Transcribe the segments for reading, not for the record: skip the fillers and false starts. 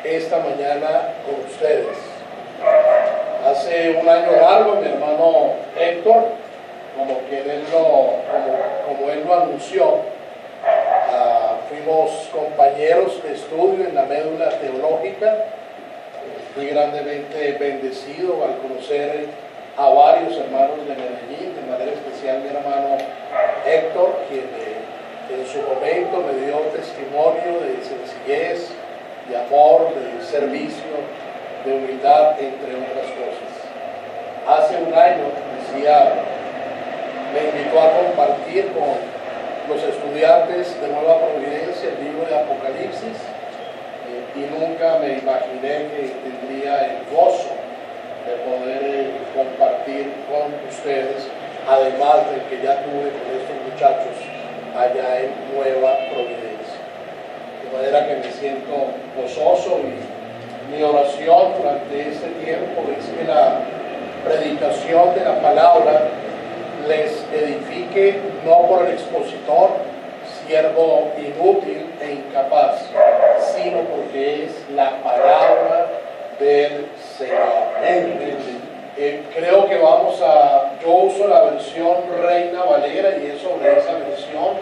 esta mañana con ustedes. Hace un año largo mi hermano Héctor, como él lo anunció, fuimos compañeros de estudio en la médula teológica. Fui grandemente bendecido al conocer a varios hermanos de Medellín, de manera especial mi hermano Héctor, quien en su momento me dio testimonio de sencillez, de amor, de servicio, de humildad, entre otras cosas. Hace un año, me invitó a compartir con los estudiantes de Nueva Providencia el libro de Apocalipsis, y nunca me imaginé que tendría el gozo de poder compartir con ustedes, además del que ya tuve con estos muchachos allá en Nueva Providencia. De manera que me siento gozoso, y mi oración durante este tiempo es que la predicación de la palabra les edifique, no por el expositor, siervo inútil e incapaz, sino porque es la palabra del Señor. Creo que yo uso la versión Reina Valera, y es sobre esa versión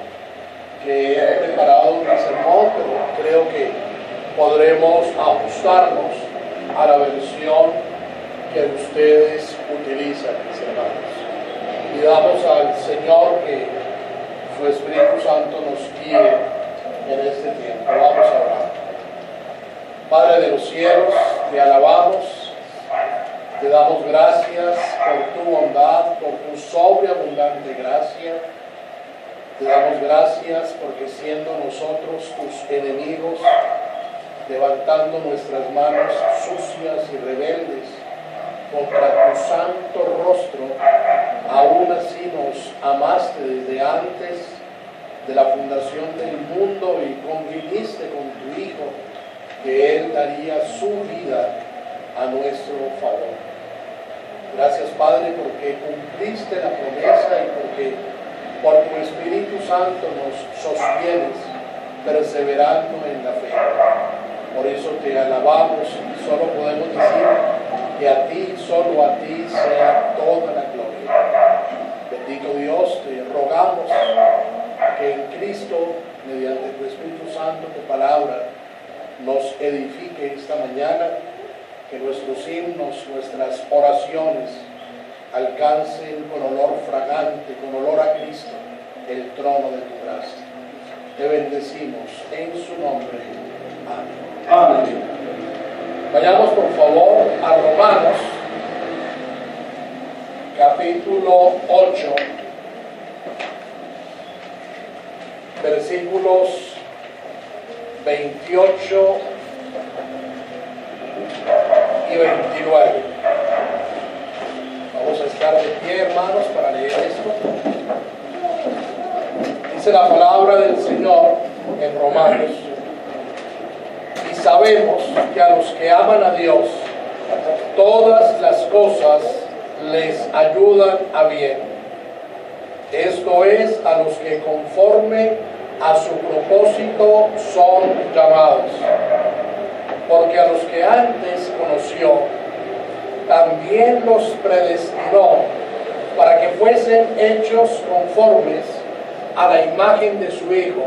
que he preparado mi sermón, pero creo que podremos ajustarnos a la versión que ustedes utilizan, mis hermanos. Pidamos al Señor que su Espíritu Santo nos guíe en este tiempo. Vamos a orar. Padre de los cielos, te alabamos, te damos gracias por tu bondad, por tu sobreabundante gracia. Te damos gracias porque, siendo nosotros tus enemigos, levantando nuestras manos sucias y rebeldes contra tu santo rostro, aún así nos amaste desde antes de la fundación del mundo y conviniste con tu Hijo que Él daría su vida a nuestro favor. Gracias, Padre, porque cumpliste la promesa y porque por tu Espíritu Santo nos sostienes perseverando en la fe. Por eso te alabamos, y solo podemos decir que a ti, solo a ti, sea toda la gloria. Bendito Dios, te rogamos que en Cristo, mediante tu Espíritu Santo, tu palabra, nos edifique esta mañana, que nuestros himnos, nuestras oraciones alcancen con olor fragante, con olor a Cristo, el trono de tu gracia. Te bendecimos en su nombre. Amén. Amén. Vayamos por favor a Romanos, capítulo 8, versículos 28 y 29. Vamos a estar de pie, hermanos, para leer esto. Dice la palabra del Señor en Romanos: y sabemos que a los que aman a Dios, todas las cosas les ayudan a bien. Esto es, a los que conforme a su propósito son llamados. Porque a los que antes conoció, también los predestinó para que fuesen hechos conformes a la imagen de su Hijo,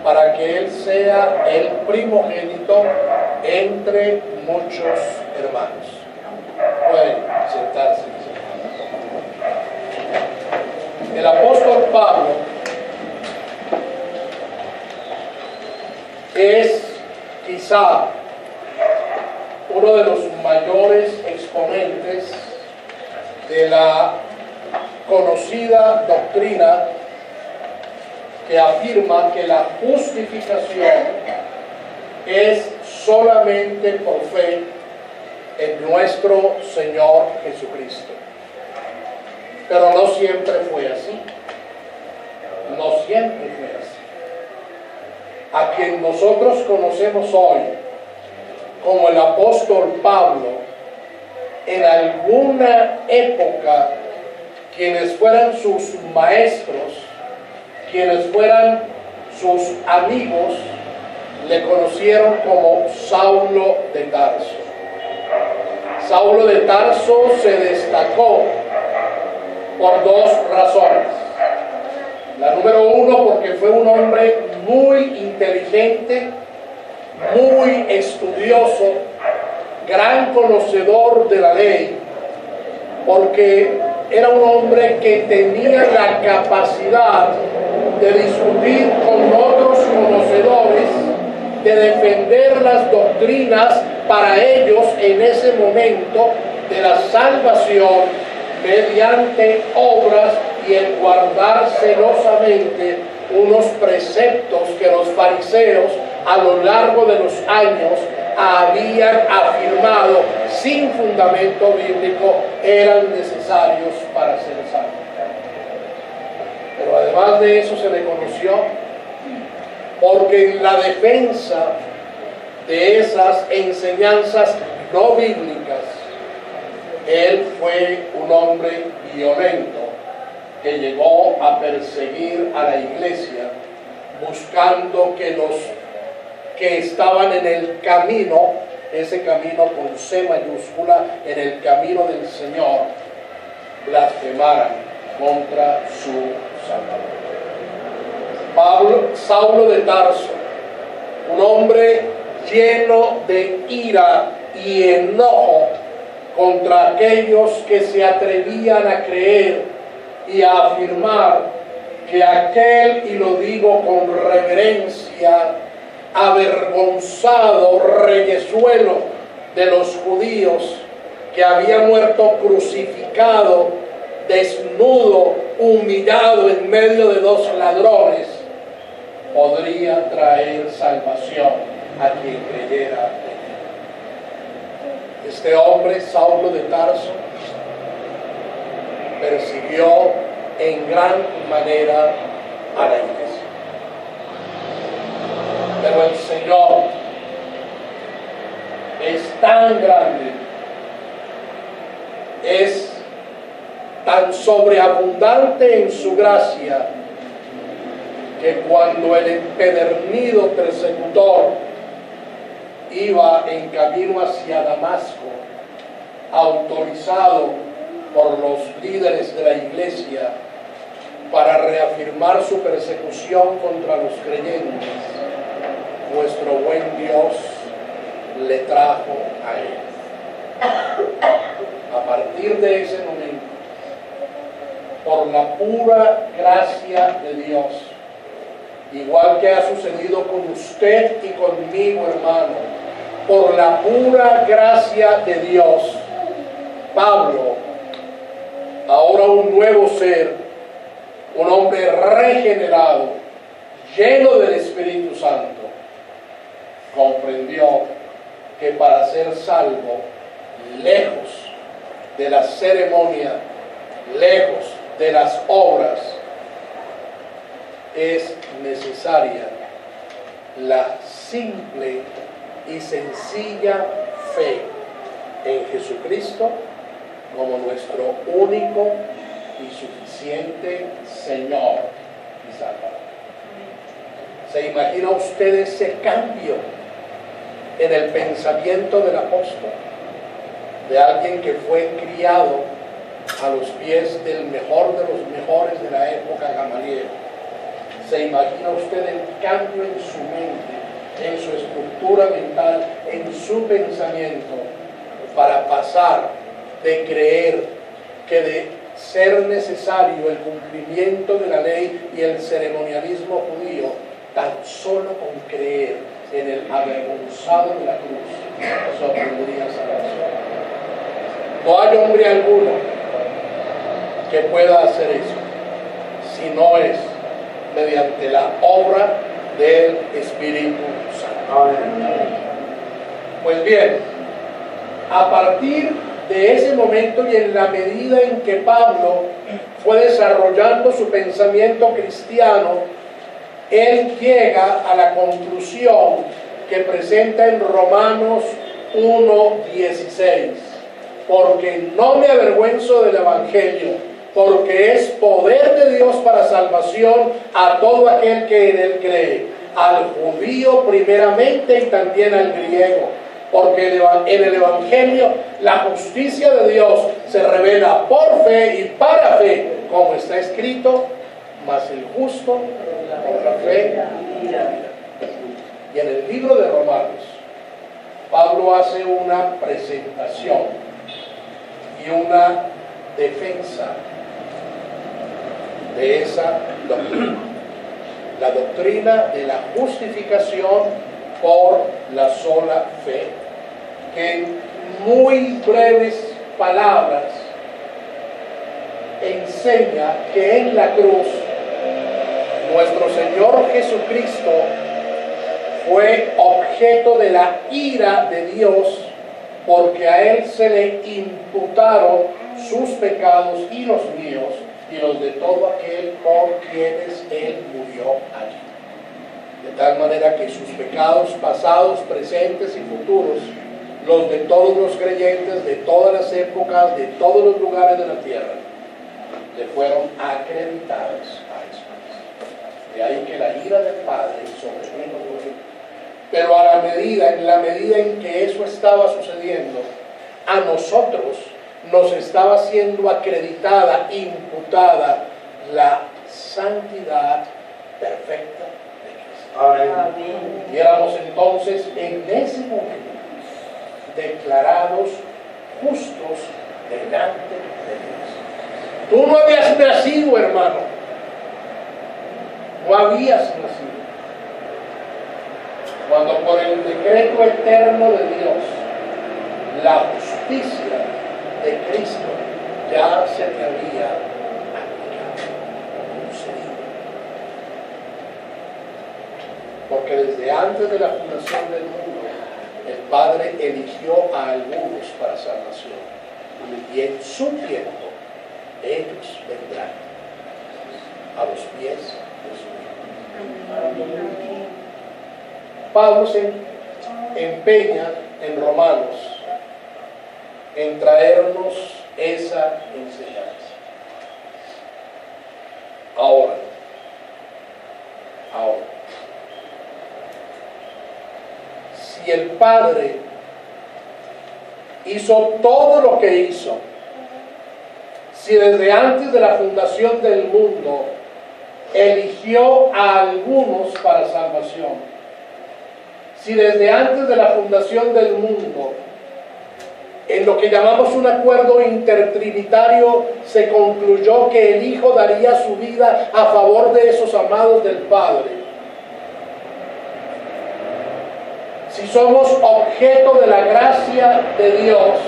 para que Él sea el primogénito entre muchos hermanos. Pueden sentarse. El apóstol Pablo es quizá uno de los mayores exponentes de la conocida doctrina que afirma que la justificación es solamente por fe en nuestro Señor Jesucristo. Pero no siempre fue así. No siempre fue así. A quien nosotros conocemos hoy como el apóstol Pablo, en alguna época, quienes fueran sus maestros, quienes fueran sus amigos, le conocieron como Saulo de Tarso. Saulo de Tarso se destacó por dos razones. La número uno, porque fue un hombre muy inteligente, muy estudioso, gran conocedor de la ley, porque era un hombre que tenía la capacidad de discutir con otros conocedores, de defender las doctrinas para ellos en ese momento de la salvación mediante obras y en guardar celosamente unos preceptos que los fariseos a lo largo de los años habían afirmado sin fundamento bíblico eran necesarios para ser salvos. Pero además de eso se le conoció porque en la defensa de esas enseñanzas no bíblicas, él fue un hombre violento que llegó a perseguir a la iglesia buscando que los que estaban en el camino, ese camino con C mayúscula, en el camino del Señor, blasfemaran contra su Salvador. Saulo de Tarso, un hombre lleno de ira y enojo contra aquellos que se atrevían a creer y a afirmar que aquel, y lo digo con reverencia, avergonzado reyezuelo de los judíos que había muerto crucificado, desnudo, humillado en medio de dos ladrones, podría traer salvación a quien creyera en él. Este hombre, Saulo de Tarso, persiguió en gran manera a la iglesia. Pero el Señor es tan grande, es tan sobreabundante en su gracia, que cuando el empedernido persecutor iba en camino hacia Damasco, autorizado por los líderes de la iglesia para reafirmar su persecución contra los creyentes, nuestro buen Dios le trajo a él. A partir de ese momento, por la pura gracia de Dios, igual que ha sucedido con usted y conmigo, hermano, por la pura gracia de Dios, Pablo, ahora un nuevo ser, un hombre regenerado, lleno del Espíritu Santo, comprendió que para ser salvo, lejos de la ceremonia, lejos de las obras, es necesaria la simple y sencilla fe en Jesucristo como nuestro único y suficiente Señor y Salvador. ¿Se imagina usted ese cambio en el pensamiento del apóstol? De alguien que fue criado a los pies del mejor de los mejores de la época, Gamaliel. ¿Se imagina usted el cambio en su mente, en su estructura mental, en su pensamiento, para pasar de creer que de ser necesario el cumplimiento de la ley y el ceremonialismo judío, tan solo con creer en el avergonzado de la cruz, eso obtendría salvación? No hay hombre alguno que pueda hacer eso, si no es mediante la obra del Espíritu Santo. Pues bien, a partir de ese momento y en la medida en que Pablo fue desarrollando su pensamiento cristiano, él llega a la conclusión que presenta en Romanos 1:16, porque no me avergüenzo del Evangelio, porque es poder de Dios para salvación a todo aquel que en él cree, al judío primeramente y también al griego, porque en el Evangelio la justicia de Dios se revela por fe y para fe, como está escrito, mas el justo por la fe. Y en el libro de Romanos, Pablo hace una presentación y una defensa de esa doctrina, la doctrina de la justificación por la sola fe, que en muy breves palabras enseña que en la cruz nuestro Señor Jesucristo fue objeto de la ira de Dios, porque a Él se le imputaron sus pecados y los míos y los de todo aquel por quienes Él murió allí. De tal manera que sus pecados pasados, presentes y futuros, los de todos los creyentes, de todas las épocas, de todos los lugares de la tierra, le fueron acreditados a Jesucristo. De ahí que la ira del Padre sobrevino sobre él. Pero en la medida en que eso estaba sucediendo, a nosotros nos estaba siendo acreditada, imputada la santidad perfecta de Cristo. Amén. Y éramos entonces en ese momento declarados justos delante de Dios. Tú no habías nacido, hermano. No habías nacido. Cuando por el decreto eterno de Dios, la justicia de Cristo ya se te había concedido. Porque desde antes de la fundación del mundo, el Padre eligió a algunos para salvación. Y en su tiempo, ellos vendrán a los pies de su Hijo. Pablo se empeña en Romanos en traernos esa enseñanza. Ahora, si el Padre hizo todo lo que hizo, si desde antes de la fundación del mundo eligió a algunos para salvación, si desde antes de la fundación del mundo, en lo que llamamos un acuerdo intertrinitario, se concluyó que el Hijo daría su vida a favor de esos amados del Padre, si somos objeto de la gracia de Dios,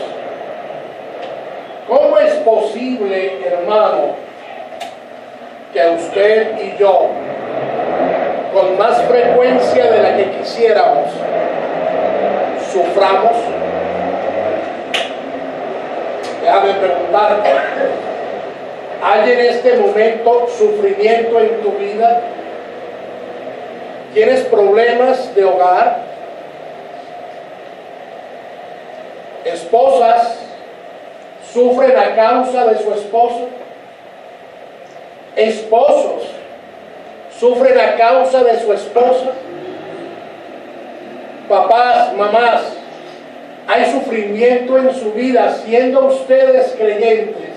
¿cómo es posible, hermano, que usted y yo, con más frecuencia de la que quisiéramos, suframos? Déjame preguntarte, ¿hay en este momento sufrimiento en tu vida? ¿Tienes problemas de hogar? ¿Esposas sufren a causa de su esposo? ¿Esposos sufren a causa de su esposa? Papás, mamás, hay sufrimiento en su vida siendo ustedes creyentes,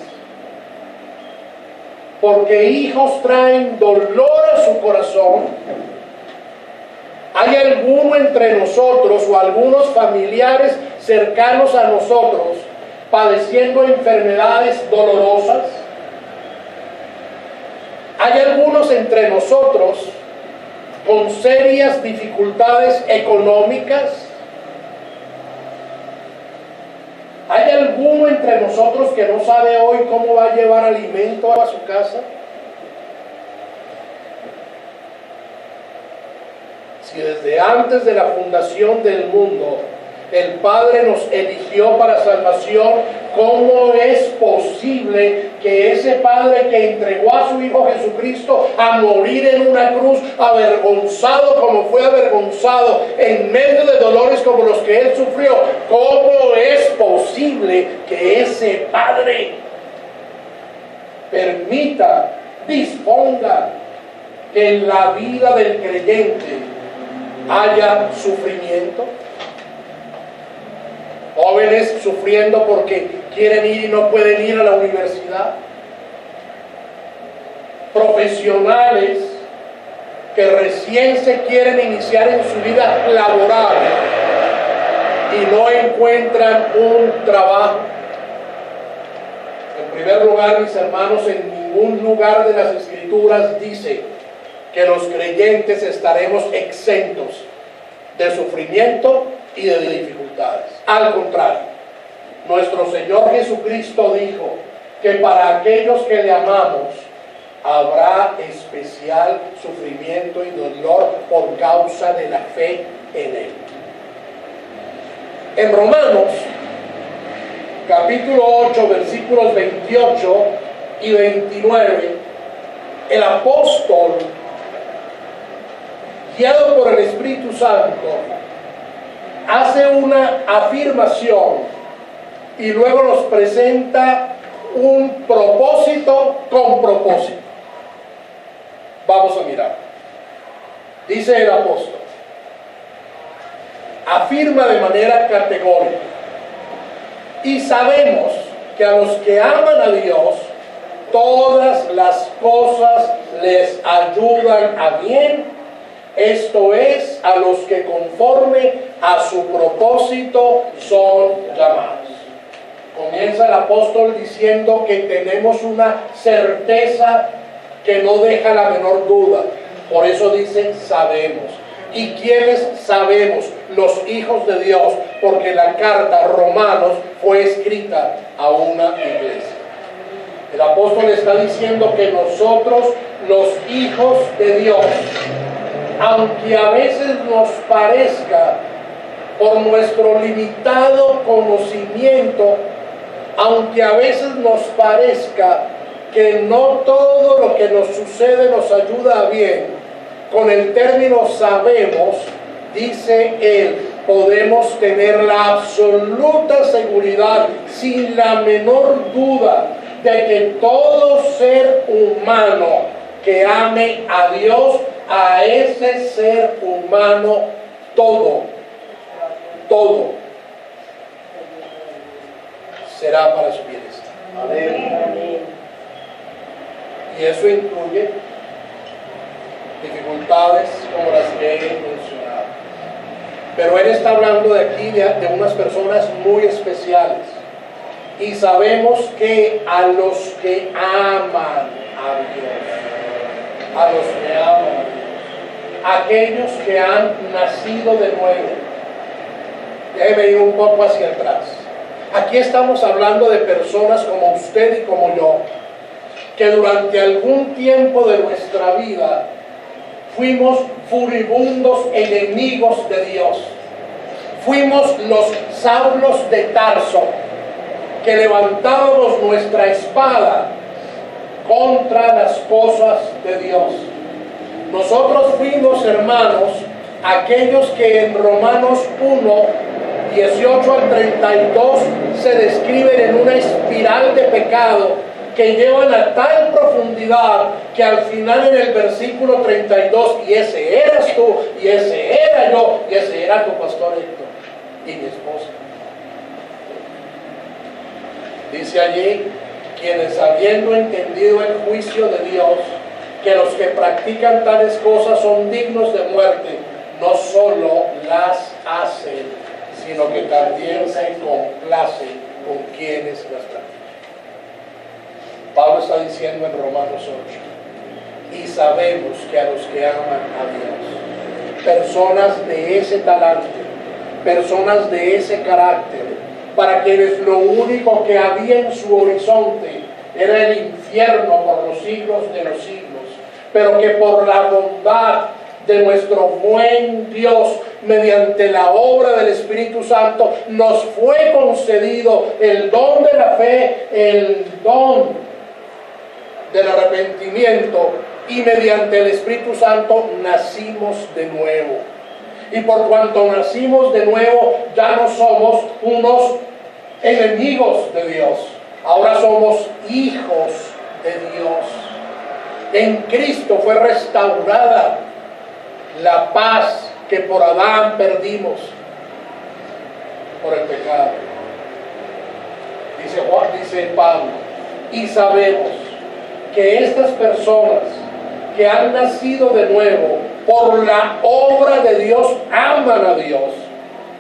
porque hijos traen dolor a su corazón. ¿Hay alguno entre nosotros o algunos familiares cercanos a nosotros padeciendo enfermedades dolorosas? ¿Hay algunos entre nosotros con serias dificultades económicas? ¿Hay alguno entre nosotros que no sabe hoy cómo va a llevar alimento a su casa? Si desde antes de la fundación del mundo el Padre nos eligió para salvación, ¿cómo es posible que ese Padre que entregó a su Hijo Jesucristo a morir en una cruz, avergonzado como fue avergonzado, en medio de dolores como los que Él sufrió, cómo es posible que ese Padre permita, disponga que en la vida del creyente haya sufrimiento. Jóvenes sufriendo porque quieren ir y no pueden ir a la universidad. Profesionales que recién se quieren iniciar en su vida laboral y no encuentran un trabajo. En primer lugar, mis hermanos, en ningún lugar de las Escrituras dice que los creyentes estaremos exentos de sufrimiento y de dificultades. Al contrario, nuestro Señor Jesucristo dijo que para aquellos que le amamos habrá especial sufrimiento y dolor por causa de la fe en Él. En Romanos, capítulo 8, versículos 28 y 29, el apóstol, guiado por el Espíritu Santo, hace una afirmación y luego nos presenta un propósito con propósito. Vamos a mirar. Dice el apóstol, afirma de manera categórica: y sabemos que a los que aman a Dios, todas las cosas les ayudan a bien, esto es, a los que conforme a su propósito son llamados. Comienza el apóstol diciendo que tenemos una certeza que no deja la menor duda. Por eso dice sabemos. ¿Y quiénes sabemos? Los hijos de Dios, porque la carta a Romanos fue escrita a una iglesia. El apóstol está diciendo que nosotros, los hijos de Dios, aunque a veces nos parezca, por nuestro limitado conocimiento, aunque a veces nos parezca que no todo lo que nos sucede nos ayuda a bien, con el término sabemos, dice él, podemos tener la absoluta seguridad, sin la menor duda, de que todo ser humano que ame a Dios, a ese ser humano, todo será para su bienestar. Amén. Y eso incluye dificultades como las que he mencionado. Pero él está hablando de aquí de unas personas muy especiales. Y sabemos que a los que aman a Dios, aquellos que han nacido de nuevo. Déjeme ir un poco hacia atrás. Aquí estamos hablando de personas como usted y como yo, que durante algún tiempo de nuestra vida fuimos furibundos enemigos de Dios. Fuimos los Saulos de Tarso, que levantábamos nuestra espada contra las cosas de Dios. Nosotros fuimos, hermanos, aquellos que en Romanos 1, 18 al 32 se describen en una espiral de pecado que llevan a tal profundidad que al final en el versículo 32, y ese eras tú, y ese era yo, y ese era tu pastor Héctor y mi esposa. Dice allí, quienes habiendo entendido el juicio de Dios, que los que practican tales cosas son dignos de muerte, no solo las hacen, sino que también se complacen con quienes las practican. Pablo está diciendo en Romanos 8, y sabemos que a los que aman a Dios, personas de ese talante, personas de ese carácter, para quienes lo único que había en su horizonte era el infierno por los siglos de los siglos, pero que por la bondad de nuestro buen Dios, mediante la obra del Espíritu Santo, nos fue concedido el don de la fe, el don del arrepentimiento, y mediante el Espíritu Santo nacimos de nuevo. Y por cuanto nacimos de nuevo, ya no somos unos enemigos de Dios, ahora somos hijos de Dios. En Cristo fue restaurada la paz que por Adán perdimos por el pecado. Dice Pablo, y sabemos que estas personas que han nacido de nuevo por la obra de Dios aman a Dios,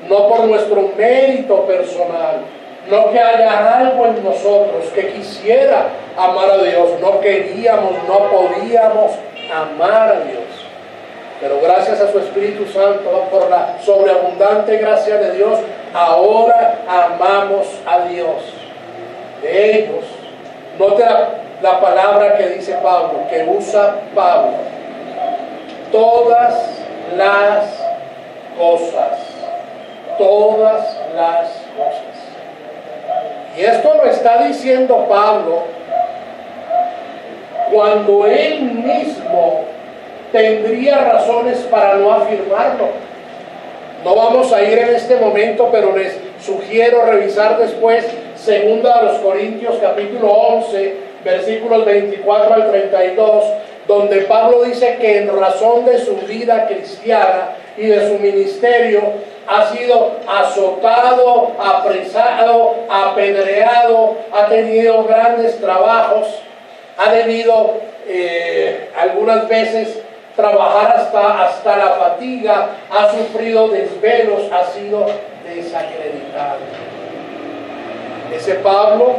no por nuestro mérito personal, no que haya algo en nosotros que quisiera amar a Dios, no queríamos, no podíamos amar a Dios. Pero gracias a su Espíritu Santo, por la sobreabundante gracia de Dios, ahora amamos a Dios. De ellos, note la palabra que dice Pablo, que usa Pablo. Todas las cosas. Todas las cosas. Y esto lo está diciendo Pablo cuando él mismo tendría razones para no afirmarlo. No vamos a ir en este momento, pero les sugiero revisar después 2 Corintios capítulo 11, versículos 24 al 32, donde Pablo dice que en razón de su vida cristiana y de su ministerio ha sido azotado, apresado, apedreado, ha tenido grandes trabajos, ha debido algunas veces trabajar hasta la fatiga, ha sufrido desvelos, ha sido desacreditado. Ese Pablo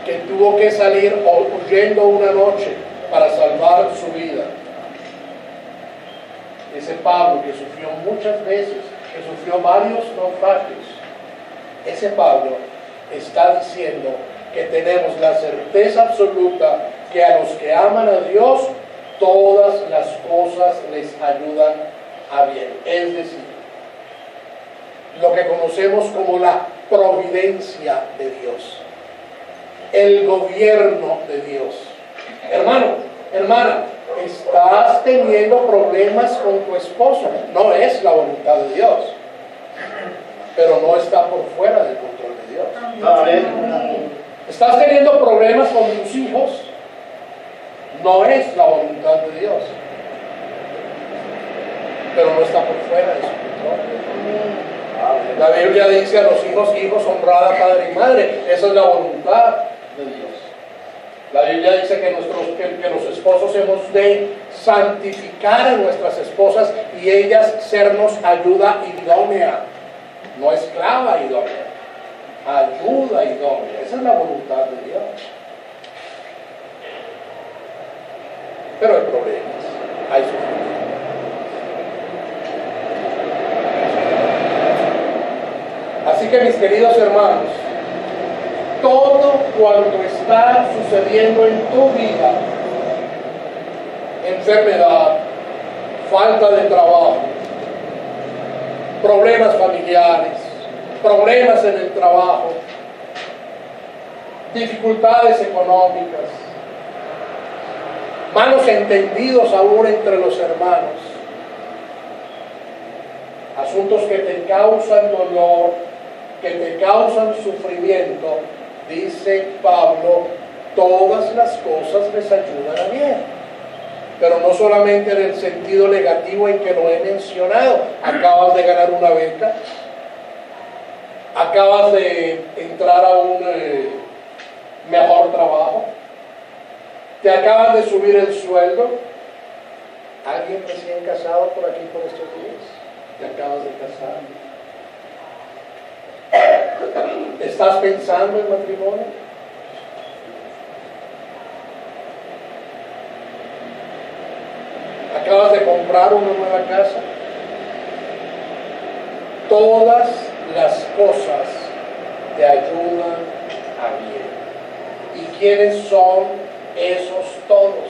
que tuvo que salir huyendo una noche para salvar su vida. Ese Pablo que sufrió muchas veces, que sufrió varios naufragios. Ese Pablo está diciendo que tenemos la certeza absoluta que a los que aman a Dios, todas las cosas les ayudan a bien. Es decir, lo que conocemos como la providencia de Dios, el gobierno de Dios. Hermano, hermana, estás teniendo problemas con tu esposo. No es la voluntad de Dios, pero no está por fuera del control de Dios. Amén. Estás teniendo problemas con tus hijos. No es la voluntad de Dios, pero no está por fuera de su control. La Biblia dice a los hijos, honrad a padre y madre. Esa es la voluntad de Dios. La Biblia dice que los esposos hemos de santificar a nuestras esposas y ellas sernos ayuda idónea, no esclava idónea, ayuda idónea. Esa es la voluntad de Dios. Pero hay problemas, hay sufrimiento. Así que mis queridos hermanos, todo cuanto está sucediendo en tu vida, enfermedad, falta de trabajo, problemas familiares, problemas en el trabajo, dificultades económicas, malos entendidos aún entre los hermanos, asuntos que te causan dolor, que te causan sufrimiento, dice Pablo, todas las cosas les ayudan a bien. Pero no solamente en el sentido negativo en que lo he mencionado. Acabas de ganar una beca, acabas de entrar a un mejor trabajo, te acaban de subir el sueldo. ¿Alguien recién casado por aquí por estos días? Te acabas de casar. ¿Estás pensando en matrimonio? ¿Acabas de comprar una nueva casa? Todas las cosas te ayudan a bien. ¿Y quiénes son esos todos?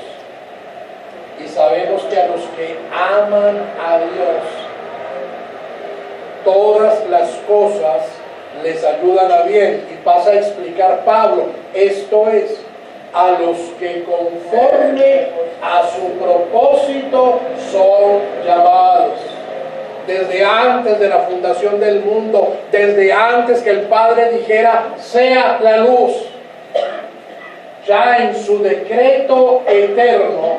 Y sabemos que a los que aman a Dios, todas las cosas les ayudan a bien. Y pasa a explicar Pablo, esto es, a los que conforme a su propósito son llamados. Desde antes de la fundación del mundo, desde antes que el Padre dijera, sea la luz, ya en su decreto eterno,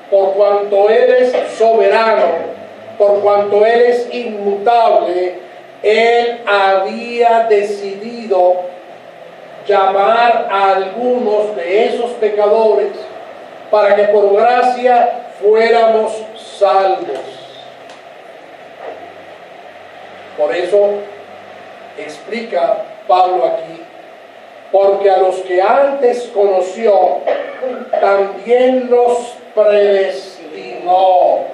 por cuanto eres soberano, por cuanto Él es inmutable, Él había decidido llamar a algunos de esos pecadores para que por gracia fuéramos salvos. Por eso explica Pablo aquí, porque a los que antes conoció, también los predestinó.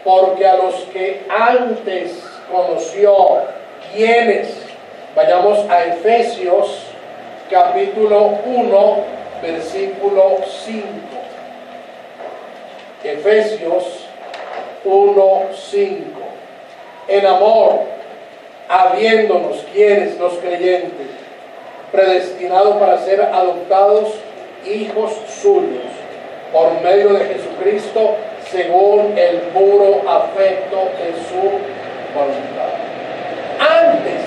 Porque a los que antes conoció, ¿quiénes? Vayamos a Efesios capítulo 1, versículo 5. Efesios 1, 5. En amor, habiéndonos, ¿quiénes? Los creyentes, predestinados para ser adoptados hijos suyos, por medio de Jesucristo, según el puro afecto de su voluntad. Antes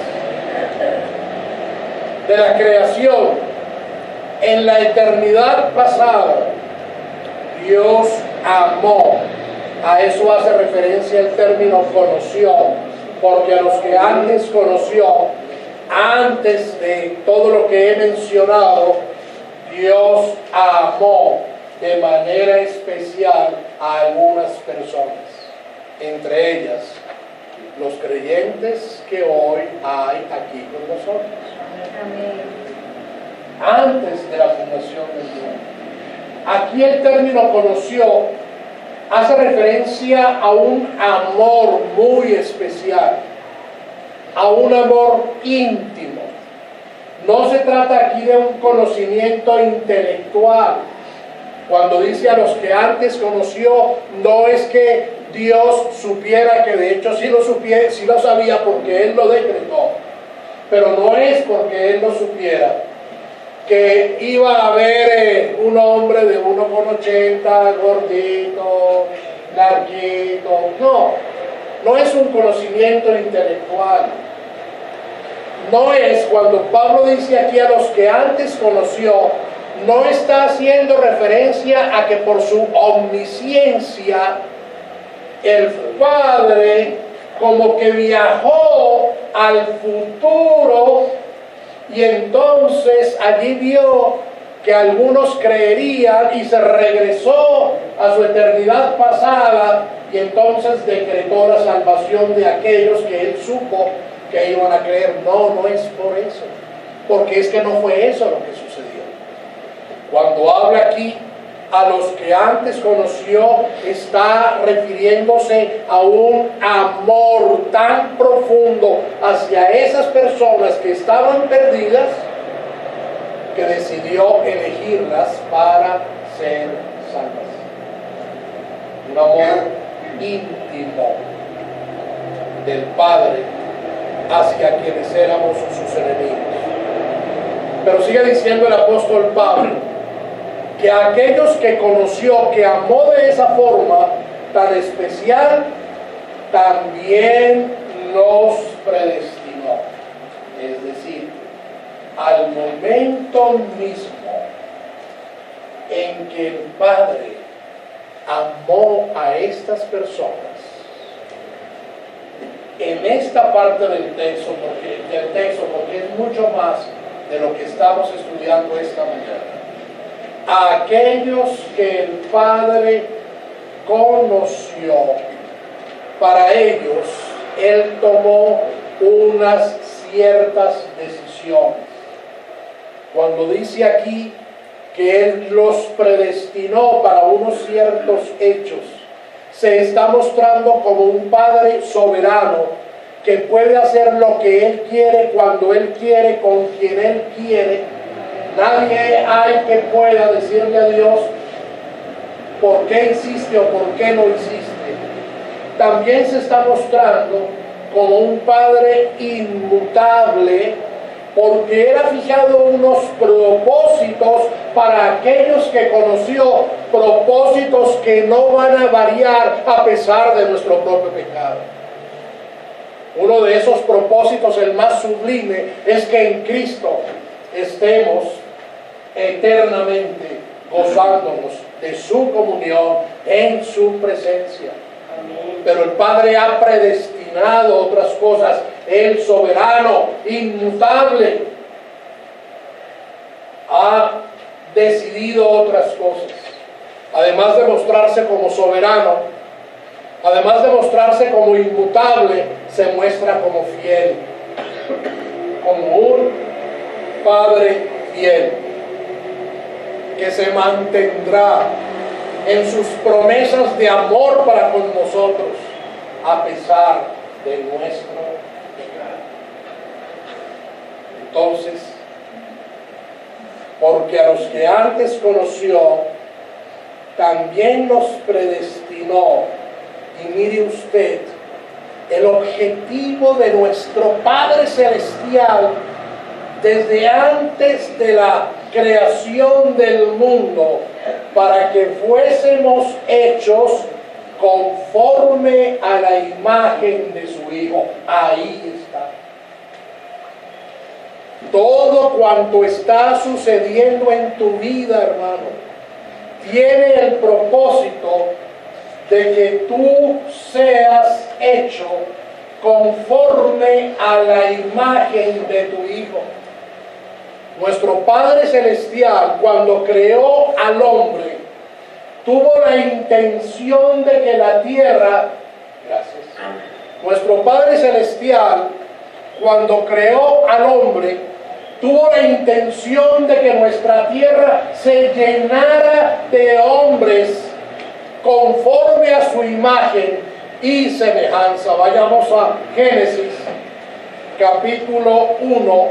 de la creación, en la eternidad pasada, Dios amó. A eso hace referencia el término conoció, porque a los que antes conoció, antes de todo lo que he mencionado, Dios amó de manera especial a algunas personas, entre ellas los creyentes que hoy hay aquí con nosotros. Antes de la fundación del mundo. Aquí el término conoció hace referencia a un amor muy especial, a un amor íntimo. No se trata aquí de un conocimiento intelectual. Cuando dice a los que antes conoció, no es que Dios supiera, que de hecho sí lo sabía porque Él lo decretó, pero no es porque Él lo supiera que iba a haber un hombre de 1,80, gordito, larguito. No es un conocimiento intelectual. No es, cuando Pablo dice aquí a los que antes conoció, no está haciendo referencia a que por su omnisciencia el Padre como que viajó al futuro y entonces allí vio que algunos creerían y se regresó a su eternidad pasada y entonces decretó la salvación de aquellos que Él supo que iban a creer. No es por eso, porque es que no fue eso lo que sucedió. Cuando habla aquí a los que antes conoció, está refiriéndose a un amor tan profundo hacia esas personas que estaban perdidas, que decidió elegirlas para ser salvas. Un amor íntimo del Padre hacia quienes éramos sus enemigos. Pero sigue diciendo el apóstol Pablo que a aquellos que conoció, que amó de esa forma tan especial, también los predestinó. Es decir, al momento mismo en que el Padre amó a estas personas, en esta parte del texto, porque es mucho más de lo que estamos estudiando esta mañana, a aquellos que el Padre conoció, para ellos Él tomó unas ciertas decisiones. Cuando dice aquí que Él los predestinó para unos ciertos hechos, se está mostrando como un Padre soberano que puede hacer lo que Él quiere, cuando Él quiere, con quien Él quiere. Nadie hay que pueda decirle a Dios por qué hiciste o por qué no hiciste. También se está mostrando como un Padre inmutable, porque Él ha fijado unos propósitos para aquellos que conoció, propósitos que no van a variar a pesar de nuestro propio pecado. Uno de esos propósitos, el más sublime, es que en Cristo estemos eternamente gozándonos de su comunión en su presencia. Pero el Padre ha predestinado otras cosas. El soberano, inmutable, ha decidido otras cosas. Además de mostrarse como soberano, además de mostrarse como inmutable, se muestra como fiel, como un Padre fiel, que se mantendrá en sus promesas de amor para con nosotros, a pesar de nuestro pecado. Entonces, porque a los que antes conoció, también nos predestinó. Y mire usted, el objetivo de nuestro Padre Celestial, desde antes de la creación del mundo, para que fuésemos hechos conforme a la imagen de su Hijo. Ahí está. Todo cuanto está sucediendo en tu vida, hermano, tiene el propósito de que tú seas hecho conforme a la imagen de tu Hijo. Nuestro Padre Celestial, cuando creó al hombre, tuvo la intención de que la tierra, nuestro Padre Celestial, cuando creó al hombre, tuvo la intención de que nuestra tierra se llenara de hombres conforme a su imagen y semejanza. Vayamos a Génesis, capítulo 1,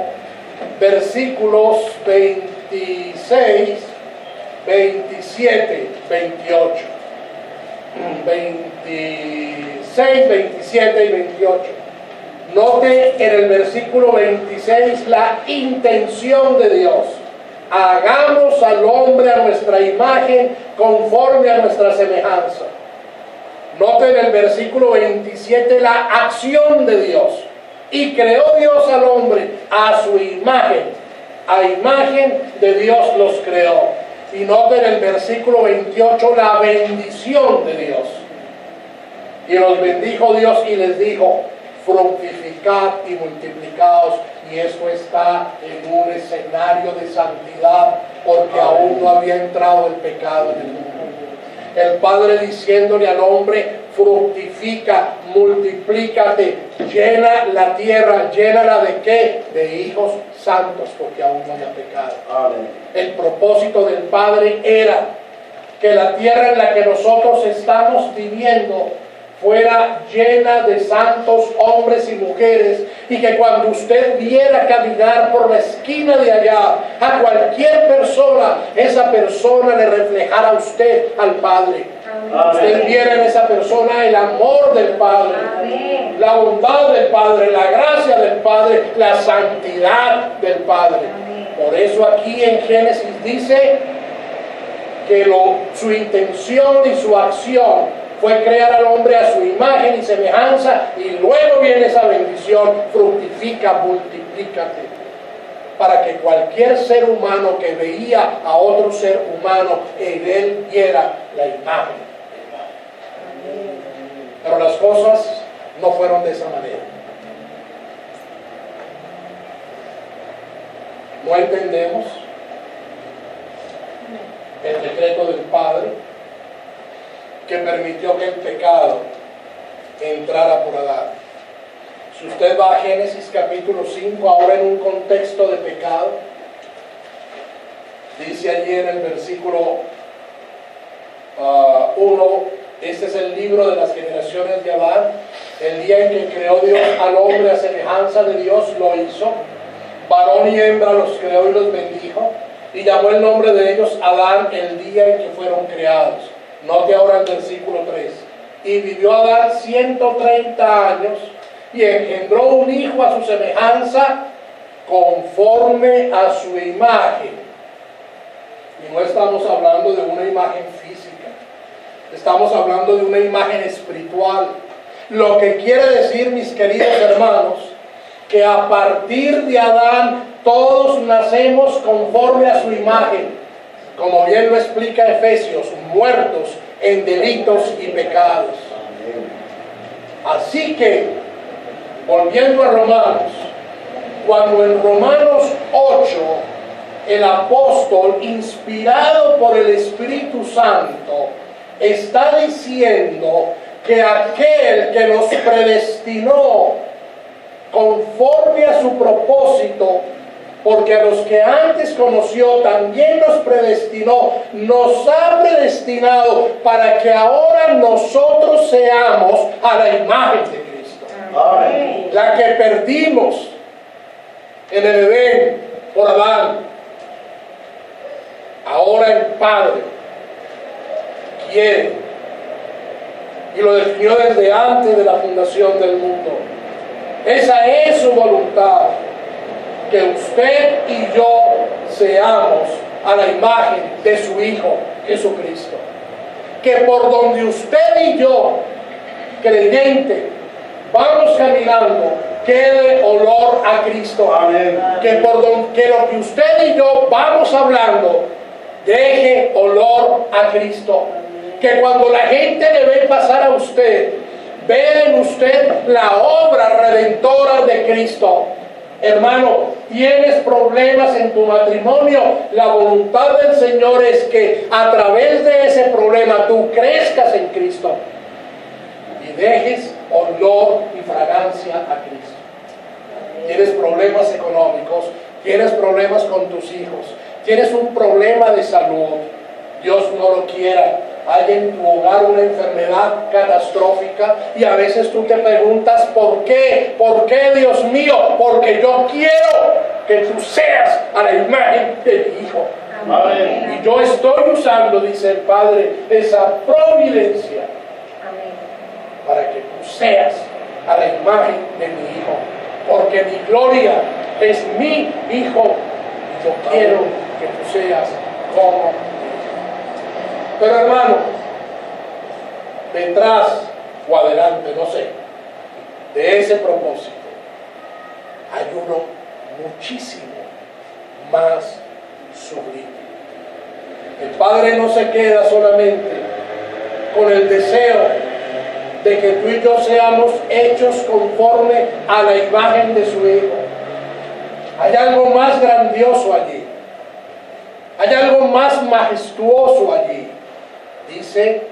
versículos 26, 27, 28. 26, 27 y 28. Note en el versículo 26 la intención de Dios. Hagamos al hombre a nuestra imagen, conforme a nuestra semejanza. Note en el versículo 27 la acción de Dios. Y creó Dios al hombre a su imagen. A imagen de Dios los creó. Y note en el versículo 28 la bendición de Dios. Y los bendijo Dios y les dijo: fructificad y multiplicaos. Y esto está en un escenario de santidad, porque aún no había entrado el pecado en el mundo. El Padre diciéndole al hombre: fructifica, multiplícate, llena la tierra. ¿Llénala de qué? De hijos santos, porque aún no haya pecado. Amén. El propósito del Padre era que la tierra en la que nosotros estamos viviendo fuera llena de santos hombres y mujeres, y que cuando usted viera caminar por la esquina de allá a cualquier persona, esa persona le reflejara a usted al Padre. Amén. Usted viera en esa persona el amor del Padre. Amén. La bondad del Padre, la gracia del Padre, la santidad del Padre. Amén. Por eso aquí en Génesis dice que su intención y su acción fue crear al hombre a su imagen y semejanza, y luego viene esa bendición: fructifica, multiplícate, para que cualquier ser humano que veía a otro ser humano, en él viera la imagen del Padre. Pero las cosas no fueron de esa manera. No entendemos el decreto del Padre que permitió que el pecado entrara por Adán. Si usted va a Génesis capítulo 5, ahora en un contexto de pecado, dice allí en el versículo 1, este es el libro de las generaciones de Adán. El día en que creó Dios al hombre a semejanza de Dios lo hizo, varón y hembra los creó y los bendijo, y llamó el nombre de ellos Adán el día en que fueron creados. Note ahora el versículo 3. Y vivió Adán 130 años y engendró un hijo a su semejanza, conforme a su imagen. Y no estamos hablando de una imagen física, estamos hablando de una imagen espiritual. Lo que quiere decir, mis queridos hermanos, que a partir de Adán todos nacemos conforme a su imagen. Como bien lo explica Efesios, muertos en delitos y pecados. Así que, volviendo a Romanos, cuando en Romanos 8 el apóstol, inspirado por el Espíritu Santo, está diciendo que aquel que nos predestinó conforme a su propósito, porque a los que antes conoció también nos predestinó, nos ha predestinado para que ahora nosotros seamos a la imagen de Cristo. Amén. La que perdimos en el Edén por Adán, ahora el Padre quiere, y lo definió desde antes de la fundación del mundo. Esa es su voluntad, que usted y yo seamos a la imagen de su Hijo Jesucristo. Que por donde usted y yo, creyente, vamos caminando, quede olor a Cristo. Amén. Que lo que usted y yo vamos hablando deje olor a Cristo. Que cuando la gente le ve pasar a usted, ve en usted la obra redentora de Cristo. Hermano, tienes problemas en tu matrimonio, la voluntad del Señor es que a través de ese problema tú crezcas en Cristo y dejes olor y fragancia a Cristo. Tienes problemas económicos, tienes problemas con tus hijos, tienes un problema de salud, Dios no lo quiera. Hay en tu hogar una enfermedad catastrófica y a veces tú te preguntas ¿por qué? ¿Por qué, Dios mío? Porque yo quiero que tú seas a la imagen de mi Hijo. Amén. Y yo estoy usando, dice el Padre, esa providencia para que tú seas a la imagen de mi Hijo. Porque mi gloria es mi Hijo y yo quiero que tú seas como mi Hijo. Pero hermano, detrás o adelante, no sé, de ese propósito, hay uno muchísimo más sublime. El Padre no se queda solamente con el deseo de que tú y yo seamos hechos conforme a la imagen de su Hijo. Hay algo más grandioso allí. Hay algo más majestuoso allí. Dice,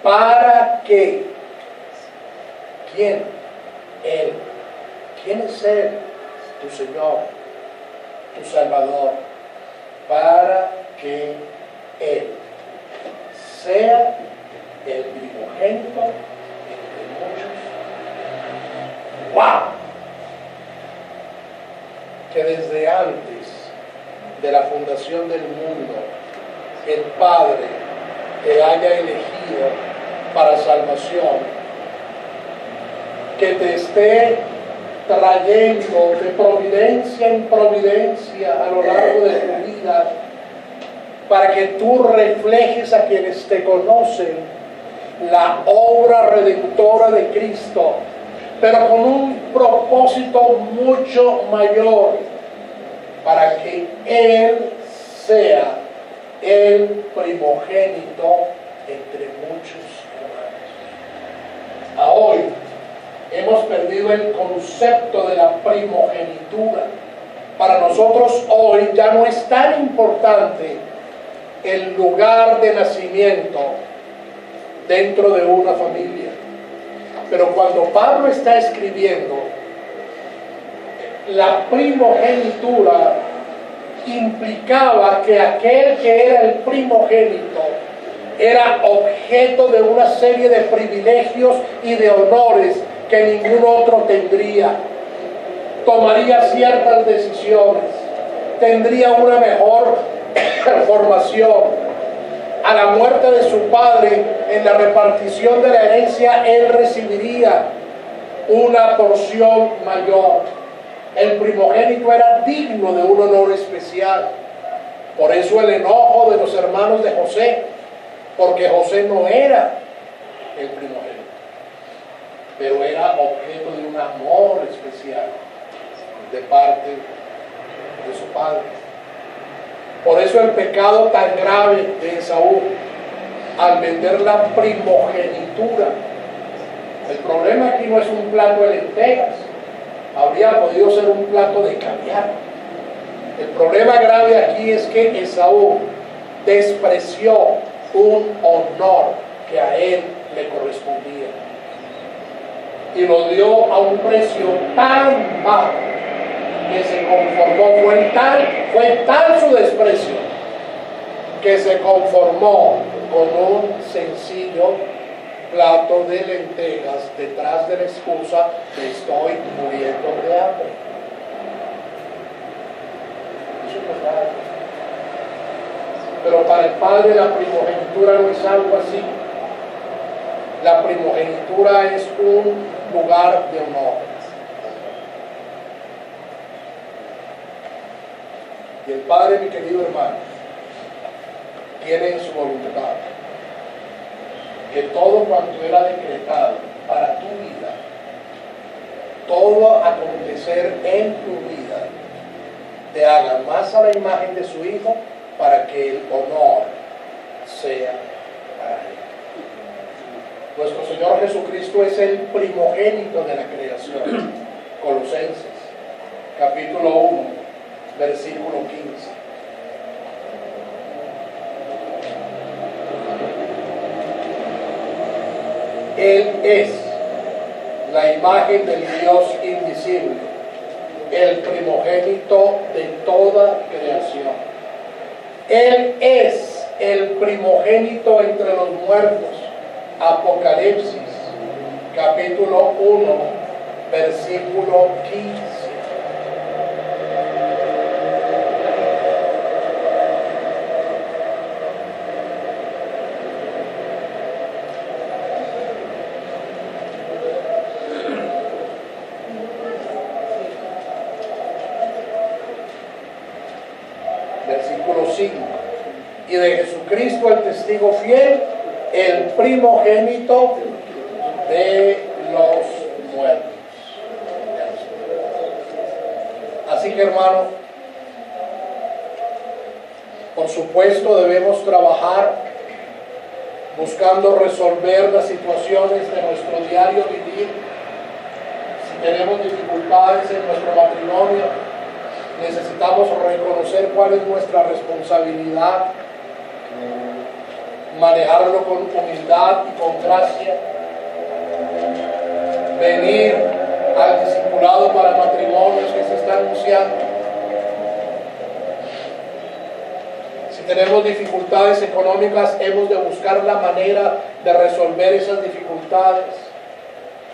¿para qué? ¿Quién? Él. ¿Quién es Él? Tu Señor, tu Salvador. Para que Él sea el primogénito entre muchos. ¡Wow! Que desde antes de la fundación del mundo, el Padre te haya elegido para salvación, que te esté trayendo de providencia en providencia a lo largo de tu vida, para que tú reflejes a quienes te conocen la obra redentora de Cristo, pero con un propósito mucho mayor, para que Él sea el primogénito entre muchos hermanos. A hoy hemos perdido el concepto de la primogenitura. Para nosotros hoy ya no es tan importante el lugar de nacimiento dentro de una familia. Pero cuando Pablo está escribiendo, la primogenitura implicaba que aquel que era el primogénito era objeto de una serie de privilegios y de honores que ningún otro tendría. Tomaría ciertas decisiones, tendría una mejor formación. A la muerte de su padre, en la repartición de la herencia, él recibiría una porción mayor. El primogénito era digno de un honor especial. Por eso el enojo de los hermanos de José, porque José no era el primogénito, pero era objeto de un amor especial de parte de su padre. Por eso el pecado tan grave de Esaú, al vender la primogenitura, El problema aquí no es un plato de lentejas, habría podido ser un plato de caviar. El problema grave aquí es que Esaú despreció un honor que a él le correspondía y lo dio a un precio tan bajo que se conformó. Fue tal su desprecio que se conformó con un sencillo plato de lentejas detrás de la excusa de estoy muriendo de hambre. Eso no es nada. Pero para el Padre la primogenitura no es algo así. La primogenitura es un lugar de honor. Y el Padre, mi querido hermano, tiene en su voluntad que todo cuanto era decretado para tu vida, todo acontecer en tu vida, te haga más a la imagen de su Hijo para que el honor sea para Él. Nuestro Señor Jesucristo es el primogénito de la creación. Colosenses, capítulo 1, versículo 15. Él es la imagen del Dios invisible, el primogénito de toda creación. Él es el primogénito entre los muertos. Apocalipsis, capítulo 1, versículo 15. Versículo 5. Y de Jesucristo el testigo fiel, el primogénito de los muertos. Así que, hermano, por supuesto debemos trabajar buscando resolver las situaciones de nuestro diario vivir. Si tenemos dificultades en nuestro matrimonio, necesitamos reconocer cuál es nuestra responsabilidad, manejarlo con humildad y con gracia, venir al discipulado para matrimonios que se está anunciando. Si tenemos dificultades económicas, hemos de buscar la manera de resolver esas dificultades.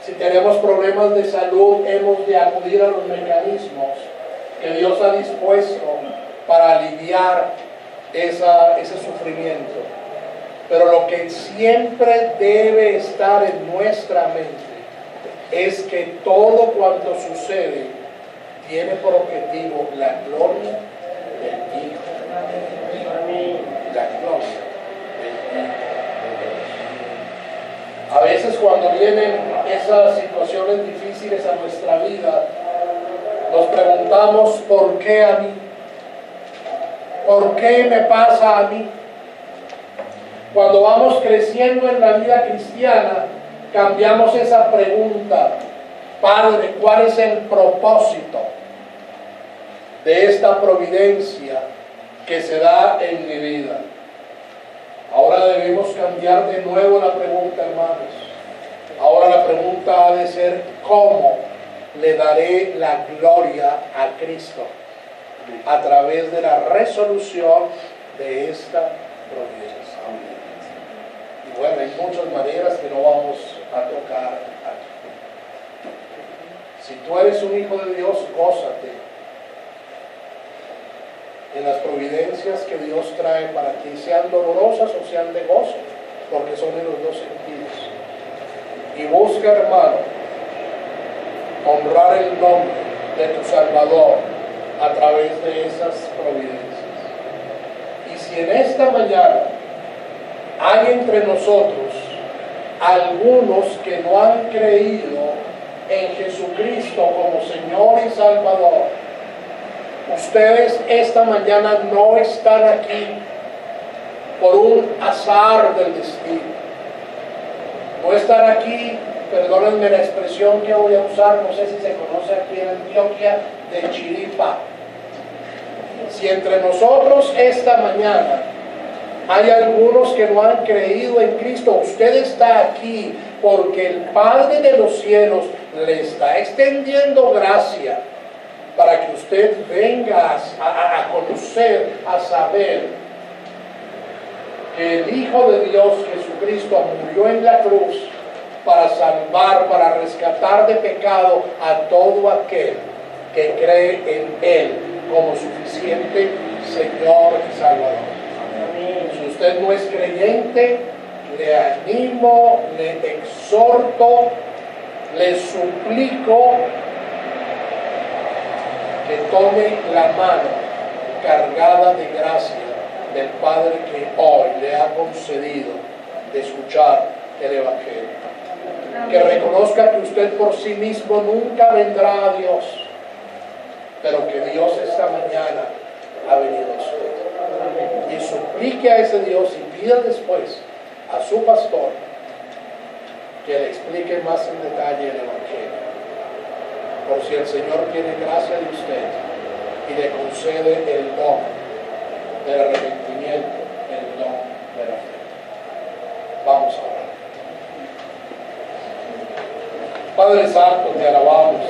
Si tenemos problemas de salud, hemos de acudir a los mecanismos que Dios ha dispuesto para aliviar ese sufrimiento. Pero lo que siempre debe estar en nuestra mente es que todo cuanto sucede tiene por objetivo la gloria del Hijo. La gloria del Hijo. A veces cuando vienen esas situaciones difíciles a nuestra vida, nos preguntamos, ¿por qué a mí? ¿Por qué me pasa a mí? Cuando vamos creciendo en la vida cristiana, cambiamos esa pregunta: Padre, ¿cuál es el propósito de esta providencia que se da en mi vida? Ahora debemos cambiar de nuevo la pregunta, hermanos. Ahora la pregunta ha de ser: ¿cómo le daré la gloria a Cristo? A través de la resolución de esta providencia. Y bueno, hay muchas maneras que no vamos a tocar aquí. Si tú eres un hijo de Dios, gózate en las providencias que Dios trae para ti, sean dolorosas o sean de gozo, porque son en los dos sentidos. Y busca, hermano, honrar el nombre de tu Salvador a través de esas providencias. Y si en esta mañana hay entre nosotros algunos que no han creído en Jesucristo como Señor y Salvador, ustedes esta mañana no están aquí por un azar del destino. No están aquí perdónenme la expresión que voy a usar, no sé si se conoce aquí en Antioquia, de chiripa. Si entre nosotros esta mañana hay algunos que no han creído en Cristo, usted está aquí porque el Padre de los cielos le está extendiendo gracia para que usted venga a conocer, a saber que el Hijo de Dios, Jesucristo, murió en la cruz para salvar, para rescatar de pecado a todo aquel que cree en Él como suficiente Señor y Salvador. Si usted no es creyente, le animo, le exhorto, le suplico que tome la mano cargada de gracia del Padre que hoy le ha concedido de escuchar el Evangelio. Que reconozca que usted por sí mismo nunca vendrá a Dios, pero que Dios esta mañana ha venido a usted. Y suplique a ese Dios y pida después a su pastor que le explique más en detalle el Evangelio. Por si el Señor tiene gracia de usted y le concede el don del arrepentimiento, el don de la fe. Vamos a orar. Padre Santo, te alabamos.